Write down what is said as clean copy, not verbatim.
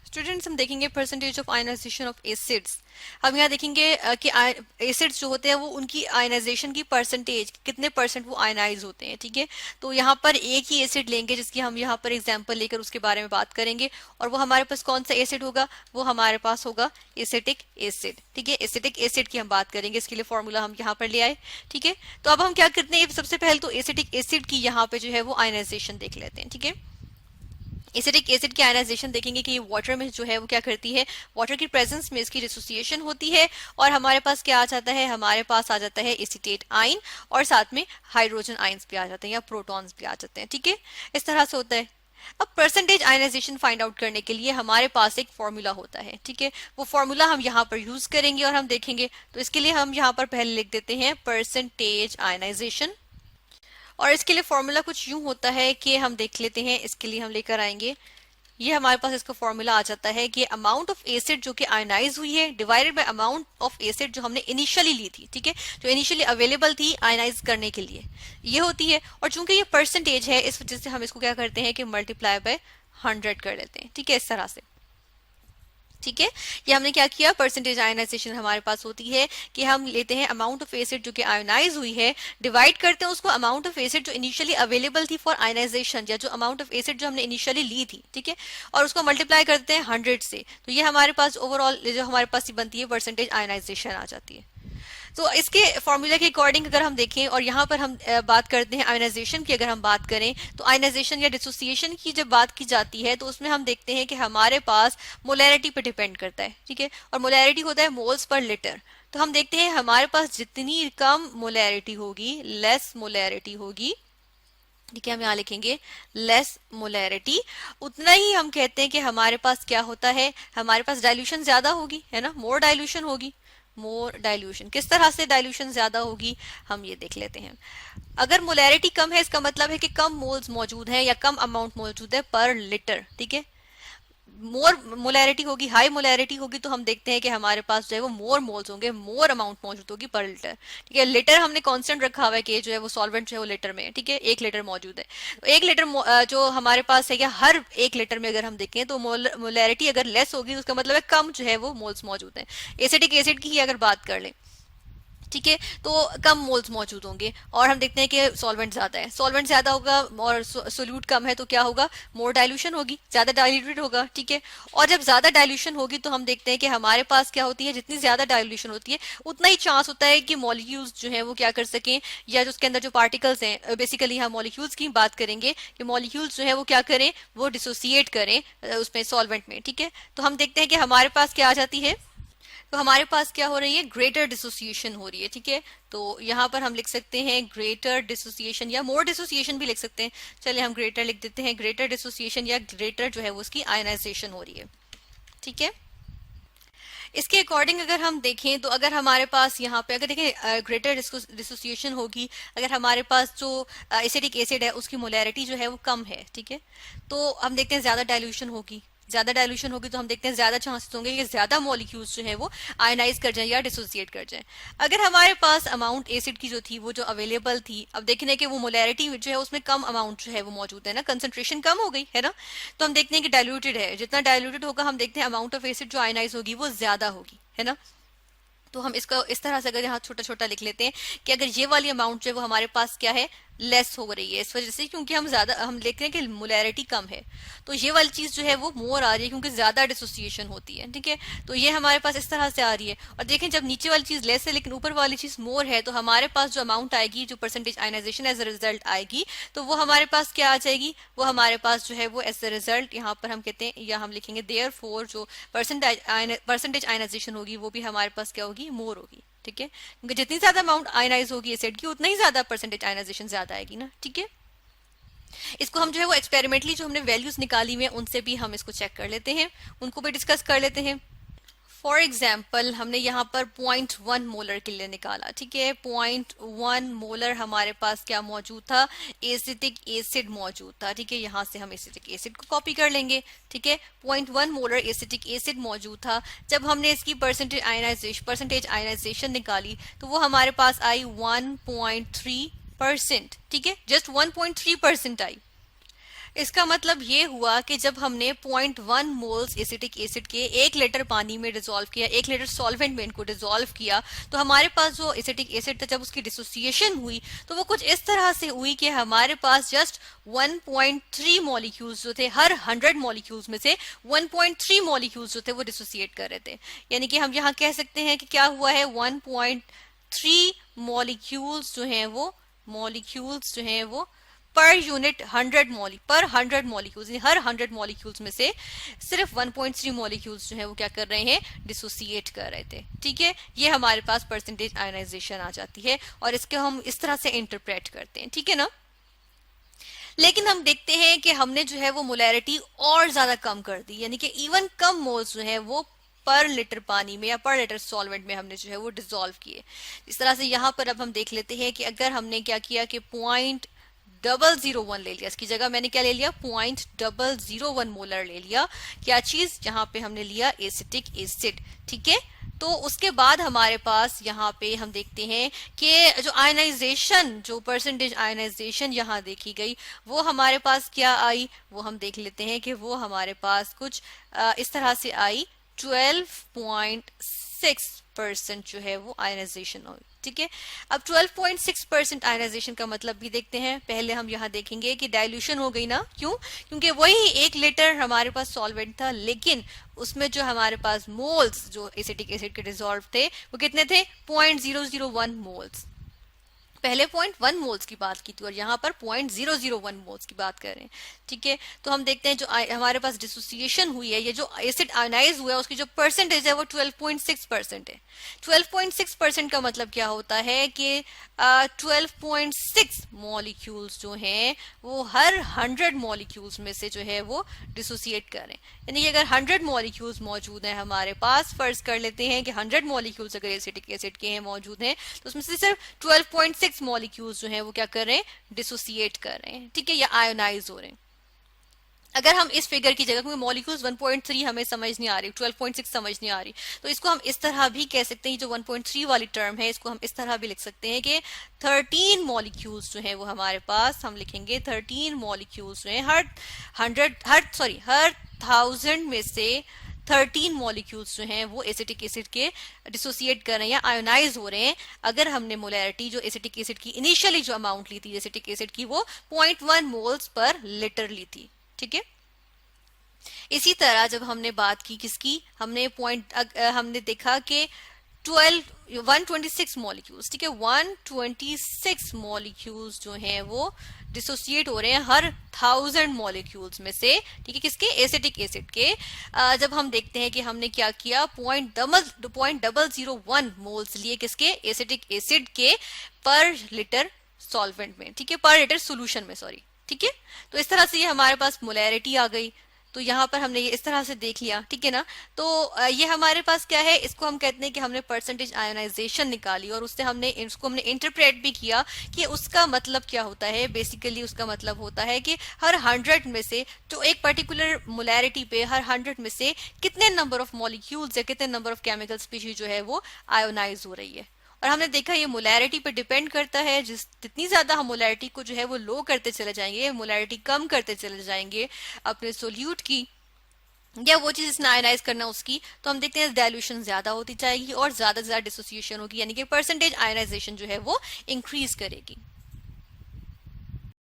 Students हम देखेंगे percentage of ionisation of acids. हम यहाँ देखेंगे कि एसिड्स जो होते हैं वो उनकी आयनाइजेशन की परसेंटेज कितने परसेंट वो आयनाइज होते हैं। ठीक है, तो यहाँ पर एक ही एसिड लेंगे जिसकी हम यहाँ पर एग्जांपल लेकर उसके बारे में बात करेंगे, और वो हमारे पास कौन सा एसिड होगा, वो हमारे पास होगा एसिटिक एसिड। ठीक है, एसिटिक एसिड की हम बात करेंगे, इसके लिए फॉर्मूला हम यहाँ पर ले आए। ठीक है, तो अब हम क्या करते हैं, सबसे पहले तो एसिटिक एसिड की यहाँ पे जो है वो आयनाइजेशन देख लेते हैं। ठीक है, एसिटिक एसिड की आयनाइजेशन देखेंगे कि ये वाटर में जो है वो क्या करती है, वाटर की प्रेजेंस में इसकी डिसोसिएशन होती है, और हमारे पास क्या आ जाता है, हमारे पास आ जाता है एसीटेट आयन, और साथ में हाइड्रोजन आयंस भी आ जाते हैं या प्रोटॉन्स भी आ जाते हैं। ठीक है, इस तरह से होता है। अब परसेंटेज आयनाइजेशन फाइंड आउट करने के लिए हमारे पास एक फॉर्मूला होता है। ठीक है, वो फॉर्मूला हम यहाँ पर यूज करेंगे और हम देखेंगे। तो इसके लिए हम यहाँ पर पहले लिख देते हैं परसेंटेज आयनाइजेशन, और इसके लिए फॉर्मूला कुछ यूं होता है कि हम देख लेते हैं। इसके लिए हम लेकर आएंगे, ये हमारे पास इसका फॉर्मूला आ जाता है कि अमाउंट ऑफ एसिड जो कि आयनाइज हुई है divided by amount of acid जो हमने इनिशियली ली थी। ठीक है, जो इनिशियली अवेलेबल थी आयनाइज करने के लिए, ये होती है। और चूंकि ये परसेंटेज है, इस वजह से हम इसको क्या करते हैं कि मल्टीप्लाई बाय 100 कर लेते हैं। ठीक है, इस तरह से। ठीक है, ये हमने क्या किया, परसेंटेज आयनाइजेशन हमारे पास होती है कि हम लेते हैं अमाउंट ऑफ एसिड जो कि आयनाइज हुई है, डिवाइड करते हैं उसको अमाउंट ऑफ एसिड जो इनिशियली अवेलेबल थी फॉर आयनाइजेशन, या जो अमाउंट ऑफ एसिड जो हमने इनिशियली ली थी। ठीक है, और उसको मल्टीप्लाई करते हैं 100 से, तो ये हमारे पास ओवरऑल जो हमारे पास बनती है परसेंटेज आयनाइजेशन आ जाती है। तो इसके फॉर्मूला के अकॉर्डिंग अगर हम देखें, और यहाँ पर हम बात करते हैं आयनाइजेशन की, अगर हम बात करें तो आयनाइजेशन या डिसोसिएशन की जब बात की जाती है तो उसमें हम देखते हैं कि हमारे पास मोलैरिटी पे डिपेंड करता है। ठीक है, और मोलैरिटी होता है मोल्स पर लीटर। तो हम देखते हैं हमारे पास जितनी कम मोलैरिटी होगी, लेस मोलैरिटी होगी, ठीक है, हम यहाँ लिखेंगे लेस मोलैरिटी, उतना ही हम कहते हैं कि हमारे पास क्या होता है, हमारे पास डाइल्यूशन ज्यादा होगी, है ना, मोर डाइल्यूशन होगी। मोर डाइल्यूशन, किस तरह से डाइल्यूशन ज्यादा होगी, हम ये देख लेते हैं। अगर मोलैरिटी कम है, इसका मतलब है कि कम मोल्स मौजूद है या कम अमाउंट मौजूद है पर लीटर। ठीक है, मोर मोलैरिटी होगी, हाई मोलैरिटी होगी, तो हम देखते हैं कि हमारे पास जो है वो मोर मोल्स होंगे, मोर अमाउंट मौजूद होगी पर लीटर। ठीक है, लीटर हमने कांस्टेंट रखा हुआ है कि जो है वो सॉल्वेंट जो है वो लीटर में है। ठीक है, 1 लीटर मौजूद है, तो 1 लीटर जो हमारे पास है, या हर 1 लीटर में अगर हम देखें तो मोलैरिटी अगर लेस होगी तो उसका मतलब है कम जो है वो मोल्स मौजूद है। एसिटिक एसिड की ही अगर बात कर लें, ठीक है, तो कम मोल्स मौजूद होंगे, और हम देखते हैं कि सॉल्वेंट ज्यादा है, सॉल्वेंट ज्यादा होगा और सोल्यूट कम है, तो क्या होगा, मोर डाइल्यूशन होगी, ज्यादा डाइल्यूटेड होगा। ठीक है, और जब ज्यादा डाइल्यूशन होगी तो हम देखते हैं कि हमारे पास क्या होती है, जितनी ज्यादा डाइल्यूशन होती है उतना ही चांस होता है कि मॉलिक्यूल्स जो है वो क्या कर सकें, या जो उसके अंदर जो पार्टिकल्स हैं, बेसिकली हम मॉलिक्यूल्स की बात करेंगे कि मॉलिक्यूल्स जो है वो क्या करें, वो डिसोसिएट करें उसमें सॉल्वेंट में। ठीक है, तो हम देखते हैं कि हमारे पास क्या आ जाती है, तो हमारे पास क्या हो रही है, ग्रेटर डिसोसिएशन हो रही है। ठीक है, तो यहाँ पर हम लिख सकते हैं ग्रेटर डिसोसिएशन, या मोर डिसोसिएशन भी लिख सकते हैं। चलिए हम ग्रेटर लिख देते हैं, ग्रेटर डिसोसिएशन या ग्रेटर जो है वो उसकी आयनाइजेशन हो रही है। ठीक है, इसके अकॉर्डिंग अगर हम देखें तो अगर हमारे पास यहाँ पे अगर देखें ग्रेटर डिसोसिएशन होगी, अगर हमारे पास जो एसिडिक एसिड है उसकी मोलैरिटी जो है वो कम है। ठीक है, तो हम देखते हैं ज्यादा डाइल्यूशन होगी, ज्यादा डाइल्यूशन होगी तो हम देखते हैं ज्यादा चांसेस होंगे कि ज्यादा मॉलिक्यूल्स जो है वो आयनाइज कर जाएं या डिसोसिएट कर जाएं। अगर हमारे पास अमाउंट एसिड की जो थी वो जो अवेलेबल थी, अब देखने कि वो मोलैरिटी जो है उसमें कम अमाउंट जो है वो मौजूद है ना, कंसंट्रेशन कम हो गई है ना, तो हम देखते हैं कि डाइल्यूटेड है, जितना डाइल्यूटेड होगा हम देखते हैं अमाउंट ऑफ एसिड जो आयनाइज होगी वो ज्यादा होगी, है ना। तो हम इसको इस तरह से अगर यहाँ छोटा छोटा लिख लेते हैं कि अगर ये वाली अमाउंट जो है वो हमारे पास क्या है, लेस हो रही है, इस वजह से क्योंकि हम लिख रहे हैं कि मोलैरिटी कम है, तो ये वाली चीज जो है वो मोर आ रही है क्योंकि ज्यादा डिसोसिएशन होती है। ठीक है, तो ये हमारे पास इस तरह से आ रही है। और देखें जब नीचे वाली चीज लेस है लेकिन ऊपर वाली चीज मोर है, तो हमारे पास जो अमाउंट आएगी, जो percentage ionisation as a result आएगी, तो वो हमारे पास क्या आ जाएगी, वो हमारे पास जो है वो एज अ रिजल्ट यहाँ पर हम कहते हैं, या हम लिखेंगे देयर फोर जो परसेंटेज आयनाइजेशन होगी वो भी हमारे पास क्या होगी, मोर होगी। ठीक है, क्योंकि जितनी ज्यादा अमाउंट आयनाइज होगी एसिड की उतना ही ज्यादा परसेंटेज आयनाइजेशन ज्यादा आएगी ना। ठीक है, इसको हम जो है वो एक्सपेरिमेंटली जो हमने वैल्यूज निकाली हुई है उनसे भी हम इसको चेक कर लेते हैं, उनको भी डिस्कस कर लेते हैं। फॉर एग्जाम्पल हमने यहाँ पर 0.1 मोलर के लिए निकाला। ठीक है, 0.1 मोलर हमारे पास क्या मौजूद था, एसिटिक एसिड मौजूद था। ठीक है, यहाँ से हम एसिटिक एसिड को कॉपी कर लेंगे। ठीक है, 0.1 मोलर एसिटिक एसिड मौजूद था। जब हमने इसकी परसेंटेज आयनाइजेशन निकाली तो वो हमारे पास आई 1.3%। ठीक है, जस्ट 1.3% आई। इसका मतलब ये हुआ कि जब हमने 0.1 मोल्स एसिटिक एसिड के 1 लीटर पानी में डिसॉल्व किया, 1 लीटर सॉल्वेंट में इनको डिसॉल्व किया, तो हमारे पास जो एसिटिक एसिड था जब उसकी डिसोसिएशन हुई तो वो कुछ इस तरह से हुई कि हमारे पास जस्ट 1.3 मॉलिक्यूल्स जो थे, हर 100 मॉलिक्यूल्स में से 1.3 मॉलिक्यूल्स जो थे वो डिसोसिएट कर रहे थे। यानी कि हम यहाँ कह सकते हैं कि क्या हुआ है, 1.3 मॉलिक्यूल्स जो हैं वो पर यूनिट 100 मॉलिक्यूल्स, हर 100 मॉलिक्यूल्स में से सिर्फ 1.3 मॉलिक्यूल्स जो है वो क्या कर रहे हैं, डिसोसिएट कर रहे थे। ठीक है, ये हमारे पास परसेंटेज आयनाइजेशन आ जाती है और इसके हम इस तरह से इंटरप्रेट करते हैं। ठीक है ना। लेकिन हम देखते हैं कि हमने जो है वो मोलैरिटी और ज्यादा कम कर दी, यानी कि इवन कम मोल्स जो है वो पर लीटर पानी में या पर लीटर सॉल्वेंट में हमने जो है वो डिसॉल्व किए। इस तरह से यहाँ पर अब हम देख लेते हैं कि अगर हमने क्या किया कि 0.001 ले लिया, इसकी जगह मैंने क्या ले लिया, 0.001 मोलर ले लिया। क्या चीज, यहाँ पे हमने लिया एसिटिक एसिड। ठीक है, तो उसके बाद हमारे पास यहाँ पे हम देखते हैं कि जो आयनाइजेशन, जो परसेंटेज आयनाइजेशन यहाँ देखी गई वो हमारे पास क्या आई, वो हम देख लेते हैं कि वो हमारे पास कुछ इस तरह से आई, 12.6% जो है वो आयनाइजेशन हुई। ठीक है, अब 12.6% आयनाइजेशन का मतलब भी देखते हैं। पहले हम यहाँ देखेंगे कि डाइल्यूशन हो गई ना, क्यों, क्योंकि वही 1 लीटर हमारे पास सॉल्वेंट था, लेकिन उसमें जो हमारे पास मोल्स जो एसिटिक एसिड के डिसॉल्व थे वो कितने थे, 0.001 मोल्स। पहले 0.1 मोल्स की बात की थी और यहाँ पर 0.001 मोल्स की बात कर रहे हैं। ठीक है, तो हम देखते हैं जो हमारे पास डिसोसिएशन हुई है, ये जो एसिड आयनाइज हुआ है उसकी जो परसेंटेज है वो 12.6% है। 12.6% का मतलब क्या होता है कि 12.6 मॉलिक्यूल्स जो हैं वो हर 100 मॉलिक्यूल्स में से जो है वो डिसोसिएट करें। यानी कि अगर 100 मॉलिक्यूल्स मौजूद हैं हमारे पास, फर्ज कर लेते हैं कि 100 मॉलिक्यूल्स अगर एसिटिक एसिड के हैं मौजूद हैं, तो उसमें से सिर्फ 12.6 मॉलिक्यूल्स जो हैं वो क्या कर रहे हैं, डिसोसिएट कर रहे हैं। ठीक है, या आयोनाइज हो रहे हैं। अगर हम इस फिगर की जगह, क्योंकि मॉलिक्यूल्स 1.3 हमें समझ नहीं आ रही, 12.6 समझ नहीं आ रही, तो इसको हम इस तरह भी कह सकते हैं, जो 1.3 वाली टर्म है इसको हम इस तरह भी लिख सकते हैं कि 13 मॉलिक्यूल्स जो हैं वो हमारे पास, हम लिखेंगे 13 मॉलिक्यूल्स जो हैं हर 1000 में से 13 मॉलिक्यूल्स जो हैं वो एसिटिक एसिड के डिसोसिएट कर रहे हैं या आयोनाइज हो रहे हैं। अगर हमने मोलैरिटी जो एसिटिक एसिड की इनिशियली जो अमाउंट ली थी एसिटिक एसिड की वो 0.1 मोल्स पर लीटर ली थी। ठीक है, इसी तरह जब हमने बात की किसकी, हमने देखा कि 126 मॉलिक्यूल्स, ठीक है, 126 मॉलिक्यूल्स जो हैं वो डिसोसिएट हो रहे हैं हर 1000 मॉलिक्यूल्स में से। ठीक है, किसके, एसिटिक एसिड के। जब हम देखते हैं कि हमने क्या किया, 0.001 मोल्स लिए किसके, एसिटिक एसिड के पर लीटर सॉल्वेंट में। ठीक है, पर लीटर सोल्यूशन में, सॉरी। ठीक है, तो इस तरह से ये हमारे पास मोलैरिटी आ गई। तो यहाँ पर हमने ये इस तरह से देख लिया। ठीक है ना, तो ये हमारे पास क्या है, इसको हम कहते हैं कि हमने परसेंटेज आयोनाइजेशन निकाली और उससे हमने इंटरप्रेट भी किया कि उसका मतलब क्या होता है। बेसिकली उसका मतलब होता है कि हर 100 में से, जो एक पर्टिकुलर मोलैरिटी पे हर 100 में से कितने नंबर ऑफ मॉलिक्यूल्स या कितने नंबर ऑफ केमिकल स्पीशीज जो है वो आयोनाइज हो रही है। और हमने देखा ये मोलैरिटी पे डिपेंड करता है, जितनी ज्यादा हम मोलैरिटी को जो है वो लो करते चले जाएंगे, मोलैरिटी कम करते चले जाएंगे अपने सोल्यूट की या वो चीज जिसने आयनाइज करना उसकी, तो हम देखते हैं डाइल्यूशन ज्यादा होती जाएगी और ज्यादा से ज्यादा डिसोसिएशन होगी, यानी कि परसेंटेज आयनाइजेशन जो है वो इंक्रीज करेगी।